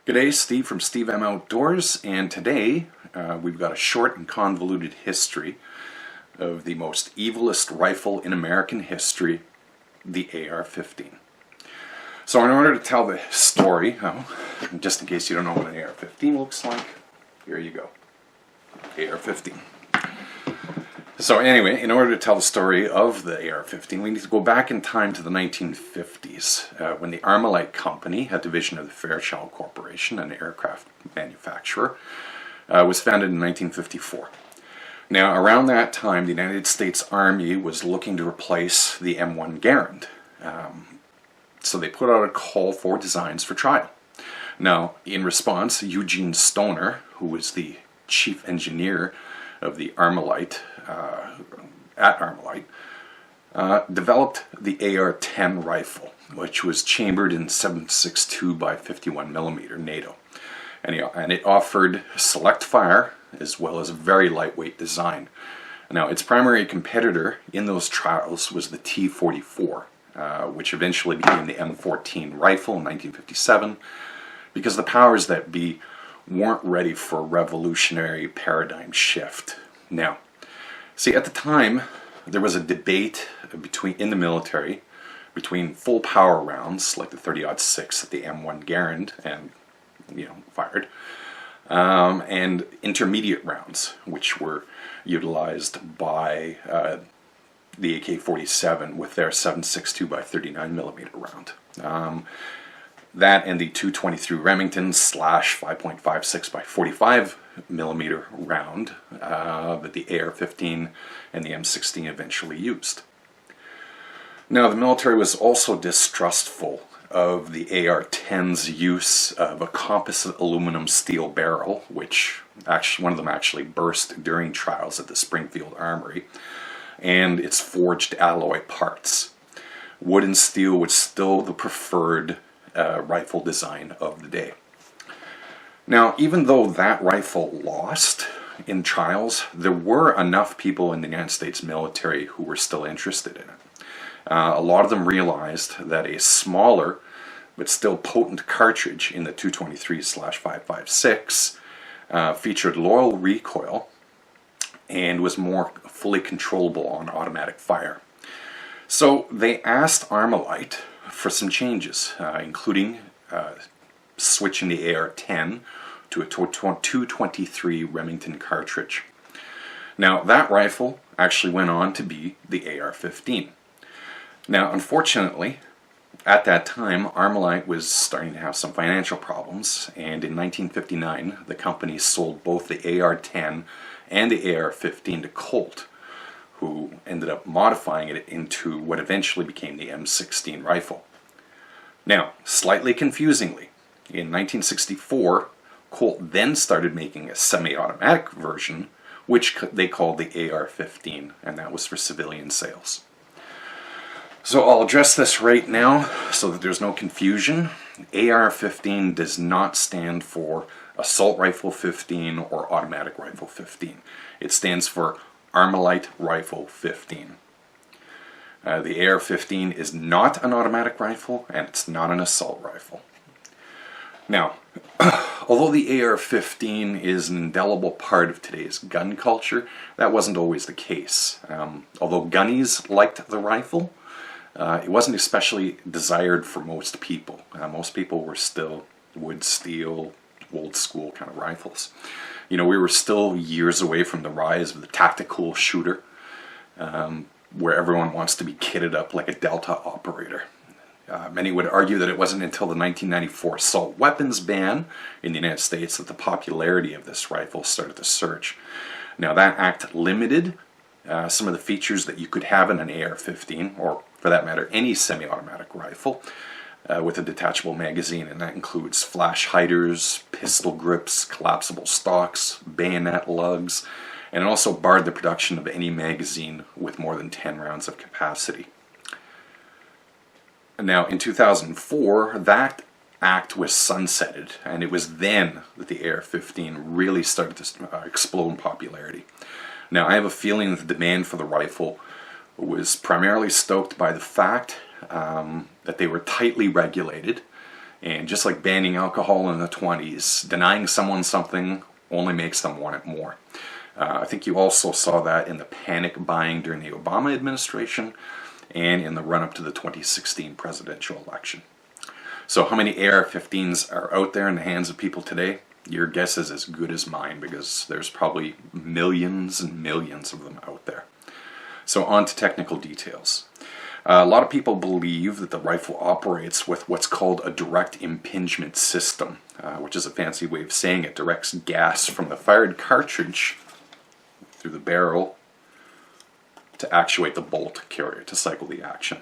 G'day, Steve from Steve M Outdoors, and today we've got a short and convoluted history of the most evilest rifle in American history, the AR-15. So in order to tell the story, just in case you don't know what an AR-15 looks like, here you go, AR-15. So anyway, in order to tell the story of the AR-15, we need to go back in time to the 1950s, when the Armalite Company, a division of the Fairchild Corporation, an aircraft manufacturer, was founded in 1954. Now, around that time, the United States Army was looking to replace the M1 Garand. So they put out a call for designs for trial. Now, in response, Eugene Stoner, who was the chief engineer of the Armalite, at Armalite, developed the AR-10 rifle, which was chambered in 7.62 by 51 millimeter NATO. And it offered select fire as well as a very lightweight design. Now, its primary competitor in those trials was the T-44, which eventually became the M14 rifle in 1957, because the powers that be weren't ready for a revolutionary paradigm shift. Now, see, at the time, there was a debate in the military between full power rounds, like the 30-06 that the M1 Garand and fired, and intermediate rounds, which were utilized by the AK-47 with their 7.62 by 39 millimeter round. That and the 223 Remington / 5.56 by 45 millimeter round that the AR-15 and the M16 eventually used. Now, the military was also distrustful of the AR-10's use of a composite aluminum steel barrel, which one of them actually burst during trials at the Springfield Armory, and its forged alloy parts. Wood and steel was still the preferred rifle design of the day. Now, even though that rifle lost in trials, there were enough people in the United States military who were still interested in it. A lot of them realized that a smaller but still potent cartridge in the 223/5.56 featured low recoil and was more fully controllable on automatic fire. So they asked Armalite for some changes, including switching the AR-10 to a 223 Remington cartridge. Now, that rifle actually went on to be the AR-15. Now, unfortunately, at that time, Armalite was starting to have some financial problems, and in 1959, the company sold both the AR-10 and the AR-15 to Colt, who ended up modifying it into what eventually became the M16 rifle. Now, slightly confusingly, in 1964, Colt then started making a semi-automatic version, which they called the AR-15, and that was for civilian sales. So I'll address this right now so that there's no confusion. AR-15 does not stand for Assault Rifle 15 or Automatic Rifle 15. It stands for Armalite Rifle 15. The AR-15 is not an automatic rifle, and it's not an assault rifle. Now, although the AR-15 is an indelible part of today's gun culture, that wasn't always the case. Although gunnies liked the rifle, it wasn't especially desired for most people. Most people were still wood, steel, old school kind of rifles. We were still years away from the rise of the tactical shooter, where everyone wants to be kitted up like a Delta operator. Many would argue that it wasn't until the 1994 assault weapons ban in the United States that the popularity of this rifle started to surge. Now, that act limited some of the features that you could have in an AR-15, or for that matter, any semi-automatic rifle with a detachable magazine, and that includes flash hiders, pistol grips, collapsible stocks, bayonet lugs, and it also barred the production of any magazine with more than 10 rounds of capacity. Now, in 2004, that act was sunsetted, and it was then that the AR-15 really started to explode in popularity. Now, I have a feeling that the demand for the rifle was primarily stoked by the fact that they were tightly regulated And just like banning alcohol in the 20s, denying someone something only makes them want it more. I think you also saw that in the panic buying during the Obama administration and in the run-up to the 2016 presidential election. So how many AR-15s are out there in the hands of people today? Your guess is as good as mine, because there's probably millions and millions of them out there. So on to technical details. A lot of people believe that the rifle operates with what's called a direct impingement system, which is a fancy way of saying it directs gas from the fired cartridge through the barrel to actuate the bolt carrier to cycle the action.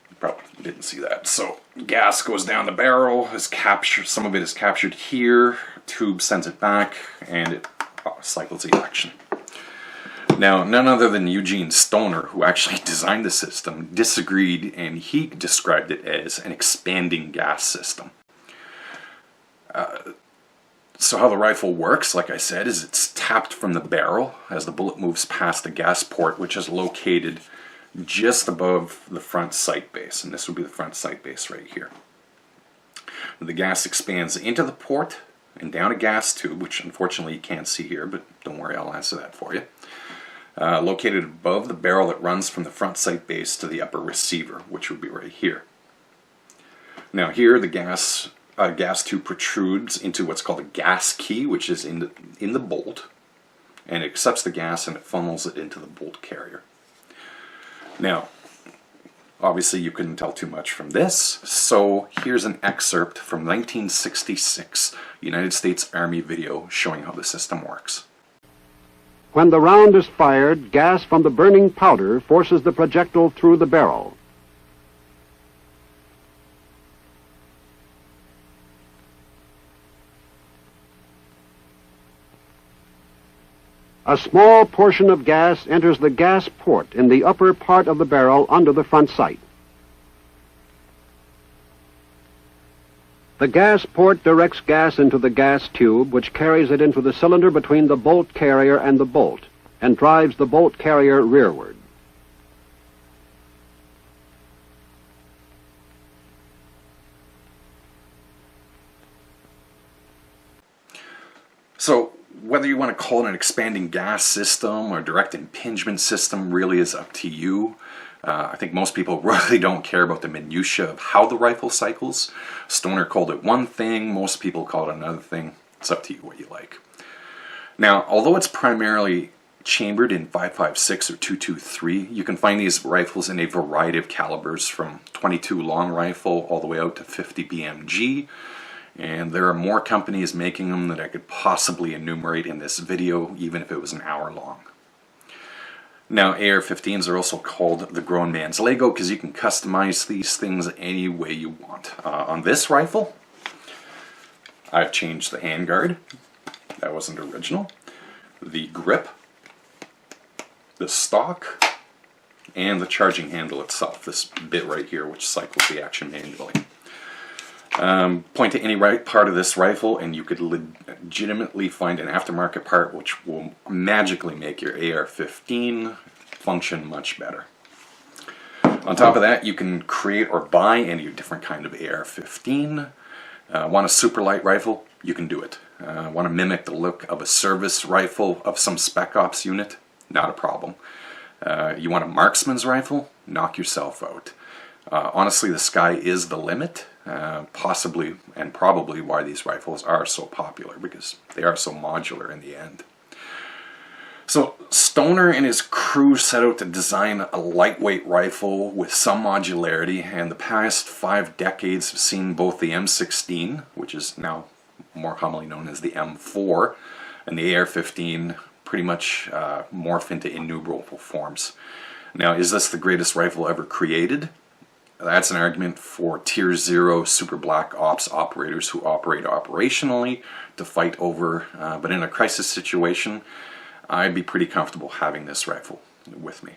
You probably didn't see that. So gas goes down the barrel, is captured. Some of it is captured here. Tube sends it back, and it cycles the action. Now, none other than Eugene Stoner, who actually designed the system, disagreed, and he described it as an expanding gas system. So how the rifle works, like I said, is it's tapped from the barrel as the bullet moves past the gas port, which is located just above the front sight base, and this would be the front sight base right here. The gas expands into the port and down a gas tube, which unfortunately you can't see here, but don't worry, I'll answer that for you. Located above the barrel that runs from the front sight base to the upper receiver, which would be right here. Now here the gas tube protrudes into what's called a gas key, which is in the bolt, and it accepts the gas and it funnels it into the bolt carrier. Now, obviously you couldn't tell too much from this, so here's an excerpt from 1966 United States Army video showing how the system works. When the round is fired, gas from the burning powder forces the projectile through the barrel. A small portion of gas enters the gas port in the upper part of the barrel under the front sight. The gas port directs gas into the gas tube, which carries it into the cylinder between the bolt carrier and the bolt, and drives the bolt carrier rearward. So whether you want to call it an expanding gas system or direct impingement system really is up to you. I think most people really don't care about the minutiae of how the rifle cycles. Stoner called it one thing, most people call it another thing. It's up to you what you like. Now, although it's primarily chambered in 5.56 or 2.23, you can find these rifles in a variety of calibers, from .22 long rifle all the way out to 50 BMG. And there are more companies making them than I could possibly enumerate in this video, even if it was an hour long. Now, AR-15s are also called the grown man's Lego because you can customize these things any way you want. On this rifle, I've changed the handguard. That wasn't original. The grip, the stock, and the charging handle itself. This bit right here, which cycles the action manually. Point to any part of this rifle and you could legitimately find an aftermarket part which will magically make your AR-15 function much better. On top of that, you can create or buy any different kind of AR-15. Want a super light rifle? You can do it. Want to mimic the look of a service rifle of some Spec Ops unit? Not a problem. You want a marksman's rifle? Knock yourself out. Honestly, the sky is the limit. Possibly and probably why these rifles are so popular, because they are so modular in the end. So Stoner and his crew set out to design a lightweight rifle with some modularity, and the past 5 decades have seen both the M16, which is now more commonly known as the M4, and the AR-15 pretty much morph into innumerable forms. Now, is this the greatest rifle ever created? That's an argument for Tier 0 Super Black Ops operators who operate operationally to fight over, but in a crisis situation, I'd be pretty comfortable having this rifle with me.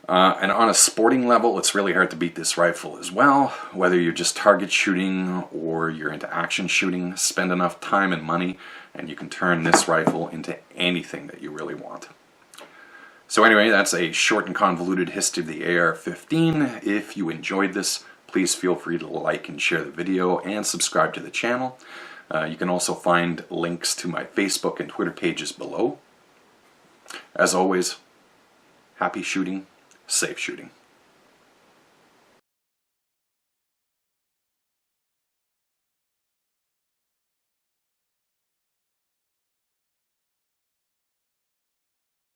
And on a sporting level, it's really hard to beat this rifle as well. Whether you're just target shooting or you're into action shooting, spend enough time and money and you can turn this rifle into anything that you really want. So anyway, that's a short and convoluted history of the AR-15. If you enjoyed this, please please feel free to like and share the video and subscribe to the channel. You can also find links to my Facebook and Twitter pages below. As always, happy shooting, safe shooting.